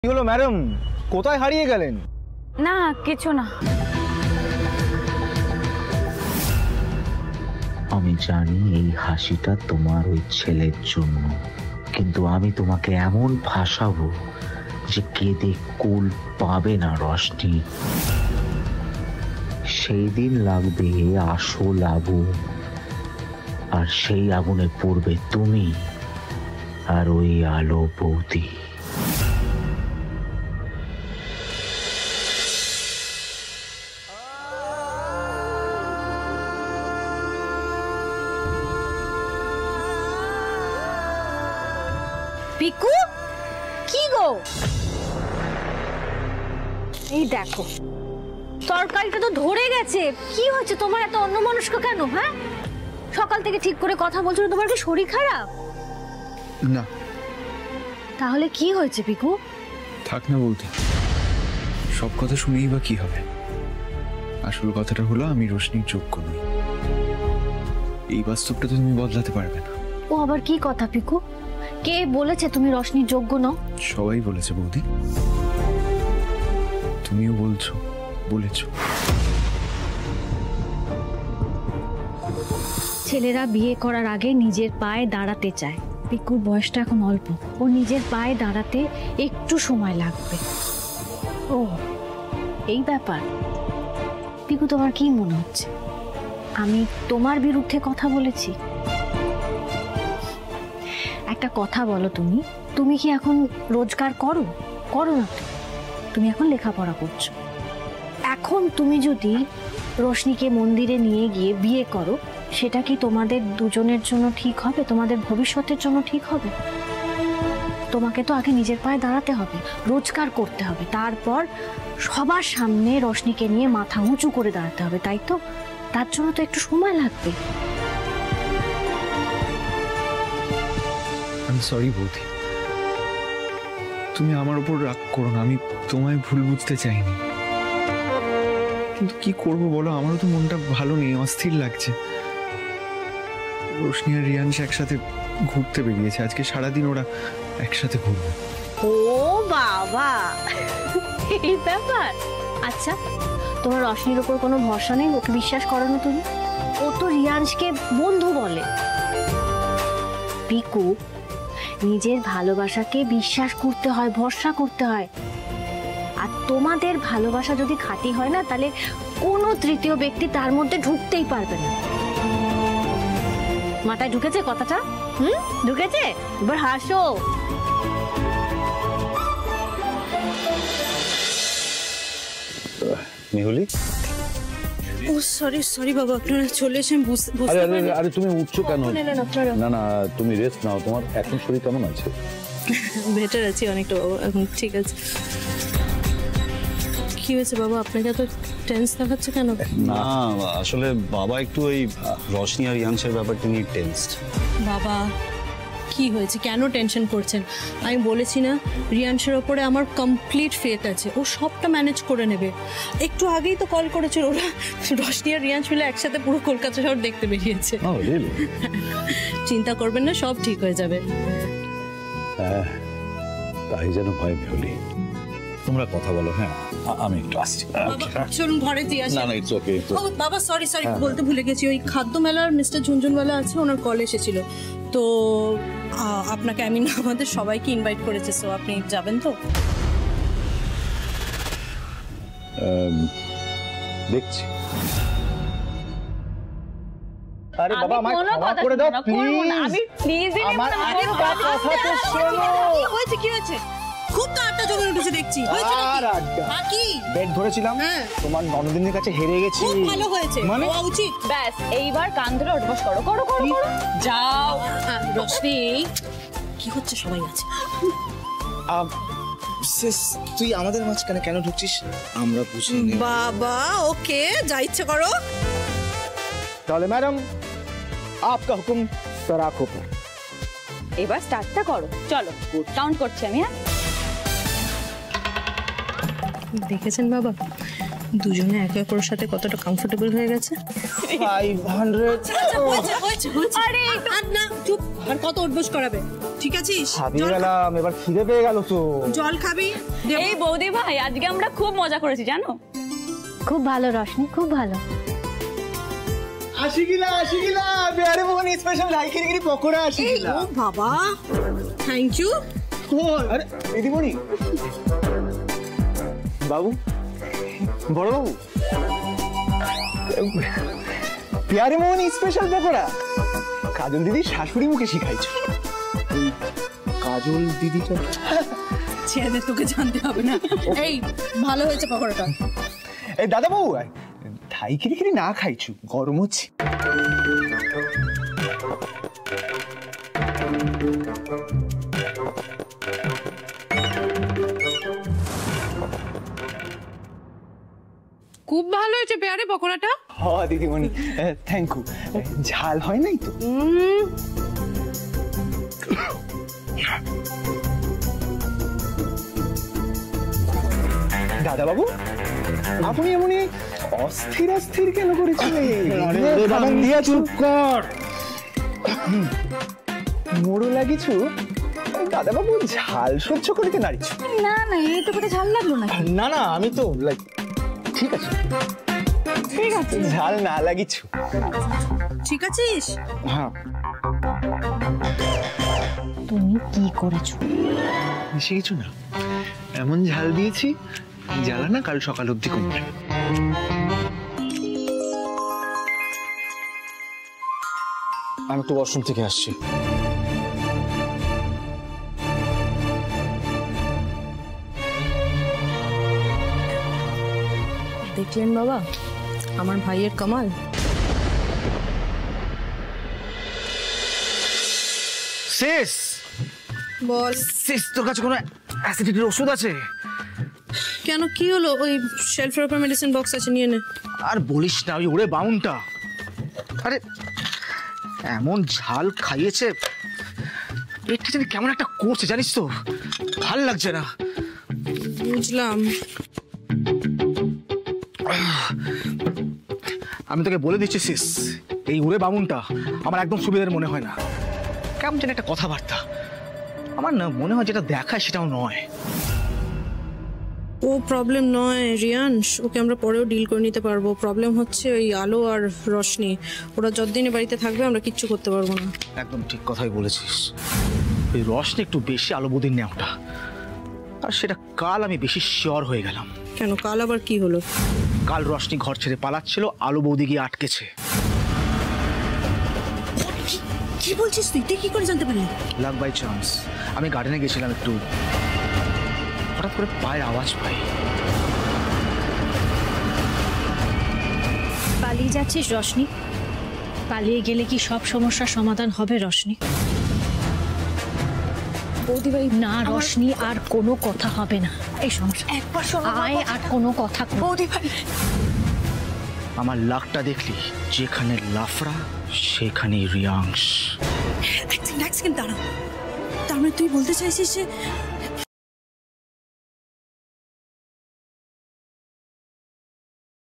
কি হলো ম্যাডাম, কোথায় হারিয়ে গেলেন? না কিছু না। আমি জানি এই হাসিটা তোমার ওই ছেলের জন্য, কিন্তু আমি তোমাকে এমন ফাঁসাবো যে কেঁদে কুল পাবে না রশনি। সেই দিন লাগবে আসল আগুন, আর সেই আগুনে পড়বে তুমি আর ওই আলো বৌদি। পিকু, কি গো? এই দেখো তরকারিটা তো ধরে গেছে। কি হয়েছে তোমার, এত অন্যমনস্ক কেন? হ্যাঁ, সকাল থেকে ঠিক করে কথা বলছো না, তোমার কি শরীর খারাপ? না। তাহলে কি হয়েছে পিকু? থাক না বলতে, সব কথা শুনেই বা কি হবে। আসল কথাটা হলো আমি রোশনির যোগ্য নই। এই বাস্তবটা তো তুমি বদলাতে পারবে না। ও আবার কি কথা পিকু? কে বলেছে তুমি রশনির যোগ্য নও? সবাই বলেছে বৌদি, তুমিও বলেছো। ছেলেরা বিয়ে করার আগে নিজের পায়ে দাঁড়াতে চায়। পিকুর বয়সটা এখন অল্প, ও নিজের পায়ে দাঁড়াতে একটু সময় লাগবে। ও এই ব্যাপার। পিকু, তোমার কি মনে হচ্ছে আমি তোমার বিরুদ্ধে কথা বলেছি? একটা কথা বলো, তুমি কি এখন রোজগার করো না? তুমি এখন লেখাপড়া করছো। এখন তুমি যদি রোশনিকে মন্দিরে নিয়ে গিয়ে বিয়ে করো, সেটা কি তোমাদের দুজনের জন্য ঠিক হবে? তোমাদের ভবিষ্যতের জন্য ঠিক হবে? তোমাকে তো আগে নিজের পায়ে দাঁড়াতে হবে, রোজগার করতে হবে, তারপর সবার সামনে রোশনিকে নিয়ে মাথা উঁচু করে দাঁড়াতে হবে, তাই তো? তার জন্য তো একটু সময় লাগবে। আমি সরি বৌদি, তুমি আমার উপর রাগ করো না। আমি তোমায় ভুল বুঝতে চাইনি, কিন্তু কি করবো বলো, আমারও তো মনটা ভালো নেই, অস্থির লাগছে। রোশনি আর রিয়াংশ একসাথে ঘুরতে বেরিয়েছে, আজকে সারাদিন ওরা একসাথে ঘুরবে। ও বাবা, এই ব্যাপার। আচ্ছা, তোমার রশনির উপর কোনো ভরসা নেই? ওকে বিশ্বাস করো না তুমি? ও তো রিয়াংশকে বন্ধু বলে। পিকু, নিজের ভালোবাসাকে বিশ্বাস করতে হয়, ভরসা করতে হয়। আর তোমাদের ভালোবাসা যদি খাঁটি হয় না, তাহলে কোনো তৃতীয় ব্যক্তি তার মধ্যে ঢুকতেই পারবে না। মাথায় ঢুকেছে কথাটা? ঢুকেছে? এবার হাসো। মেহুলি, ও সরি বাবা, আপনারা চলে এসে আরে তুমি উঠছো কেন? না না, তুমি রেস্ট নাও। তোমার এখন শরীর কেমন আছে? বেটার আছি অনেকটা বাবা, এখন ঠিক আছে। কি হয়েছে বাবা, আপনাকে এত টেন্স দেখাচ্ছে কেন? না আসলে বাবা একটু ওই রশনি আর ইয়াংশের ব্যাপারটা নিয়ে টেন্সড। বাবা কি হয়েছে, কেন টেনশন করছেন? আমি বলেছি না, রিয়াংশের ওপরে আমার কমপ্লিট ফেথ আছে, ও সবটা ম্যানেজ করে নেবে। একটু আগেই তো কল করেছিল, ওরা রশনি আর রিয়াংশ মিলে একসাথে পুরো কলকাতা শহর দেখতে বেরিয়েছে। চিন্তা করবেন না, সব ঠিক হয়ে যাবে। হ্যাঁ তাই যেন ভয়। মেহুলি, তোমরা কথা বলো। হ্যাঁ আমি একটু আসছি। চলুন ঘরে দিয়ে আসি। না না, ইটস ওকে। ও বাবা সরি বলতে ভুলে গেছি, ওই খাদ্য মেলার মিস্টার ঝুনঝুনওয়ালা আছে, ওনার কল এসেছিল, তো আপনাকে আমি না আমাদের সবাইকে ইনভাইট করেছে, সো আপনি যাবেন তো? দেখছি। আরে বাবা, আমায় ক্ষমা করে দাও প্লিজ। আমি প্লিজ আমার একটা কথা তো শোনো। কি হয়েছে? খুব তো আড্ডা জমে উঠেছে দেখছি। হয়েছে আর আড্ডা? কি বেড ধরেছিলাম, তোমার ননদিনীর কাছে হেরে গেছি। খুব ভালো হয়েছে, মানে হওয়া উচিত। ব্যাস, এইবার কান ধরে উঠবস করো। যাও। রশ্মি, কি হচ্ছে? সবাই আছে। তুই আমাদের মাঝখানে কেন ঢুকছিস? আমরা বুঝিনি বাবা। ওকে, যা ইচ্ছে করো। তাহলে ম্যাডাম, আপকা হুকুম সরাখো। এবার স্টার্টটা করো, চলো কাউন্ট করছি আমি। হ্যাঁ, দেখেছেন বাবা, দুজনে একে অপরের সাথে কতটা কমফোর্টেবল হয়ে গেছে। 500। আরে আর না, চুপ। আর কত উঠবস করাবে? ঠিক আছিস? খাবি গেলাম, এবার খিদে পেয়ে গেল তো। জল খাবি? এই বৌদি ভাই, আজকে আমরা খুব মজা করেছি জানো। খুব ভালো রশনি, খুব ভালো। আশিকিলা বিহারে মোহন স্পেশাল রাইখিরি পকোড়া আশিকিলা। ও বাবা, থ্যাংক ইউ। আরে দিদিমণি, বাবু, বড় বাবু, বিহারে মোহন স্পেশাল পকোড়া কাজল দিদি শাশুড়ি মুখে শিখাইছো। কাজল দিদিটা ছেড়ে তোকে জানতে হবে না। এই ভালো হয়েছে পকোড়াটা। এই দাদা বাবু, ঠাই খিরি না খাইছু, গরম হচ্ছে। খুব ভালো হয়েছে পেয়ারে পকোড়াটা। হ্যাঁ দিদিমণি, থ্যাংক ইউ। ঝাল হয় নাই তো? দাদা বাবু, আপনি এমনি অস্থির কেন করেছিলেন? চুপ কর, মোড়ো লাগিছু। দাদা বাবু ঝাল সহ্য করিতে নারিছু। না না, এই তো কোথায় ঝাল লাগলো না। না না, আমি তো লাইক ঠিক আছে, ঝাল না লাগিছু। ঠিক আছিস? হ্যাঁ। তুমি কি করেছো? বেশি কিছু না, এমন ঝাল দিয়েছি জ্বালা না কাল সকাল অব্দি কমবে। আমি একটু ওয়াশরুম থেকে আসছি। দেখলেন বাবা আমার ভাইয়ের কামাল। শেষ বল শেষ, তোর কাছে কোনো অ্যাসিডিটির ওষুধ আছে? কেন, কি হলো? ওই শেলফের উপর মেডিসিন বক্স আছে, নিয়ে নে। আর বলিস না, ওই ওরে বাউনটা, আরে এমন ঝাল খাইয়েছে, পেটটা জানি কেমন একটা করছে জানিস তো, ভাল লাগছে না। বুঝলাম। আমি তোকে বলে দিচ্ছি শেষ, এই উড়ে বামুনটা আমার একদম সুবিধার মনে হয় না। কেমন যেন একটা কথাবার্তা, আমার না মনে হয় যেটা দেখায় সেটাও নয়। ও প্রবলেম নয় রিয়াংশ, ওকে আমরা পরেও ডিল করে নিতে পারবো। প্রবলেম হচ্ছে ওই আলো আর রশনি, ওরা যতদিন বাড়িতে থাকবে আমরা কিচ্ছু করতে পারবো না। একদম ঠিক কথাই বলেছিস, ওই রশনি একটু বেশি আলো বৌদির নেওয়াটা, আর সেটা কাল আমি বেশি শিওর হয়ে গেলাম। কেন, কাল আবার কি হলো? কাল রশনি ঘর ছেড়ে পালাচ্ছিল, আলো বৌদি গিয়ে আটকেছে। কি বলছিস তুই? তুই কি করে জানতে পারলি? লাক বাই চান্স, আমি গার্ডেনে গেছিলাম একটু, হঠাৎ করে পায়ের আওয়াজ পাই। পালিয়ে যাচ্ছিস রশনি? পালিয়ে গেলে কি সব সমস্যার সমাধান হবে রশনি? বৌদি ভাই না রশনি, আর কোনো কথা হবে না এই সমস্যা। একবার আয়, আর কোনো কথা। বৌদি ভাই, আমার লাকটা দেখলি, যেখানে লাফড়া সেখানে রিয়াংশ। এক সেকেন্ড দাঁড়া। তার মানে তুই বলতে চাইছিস যে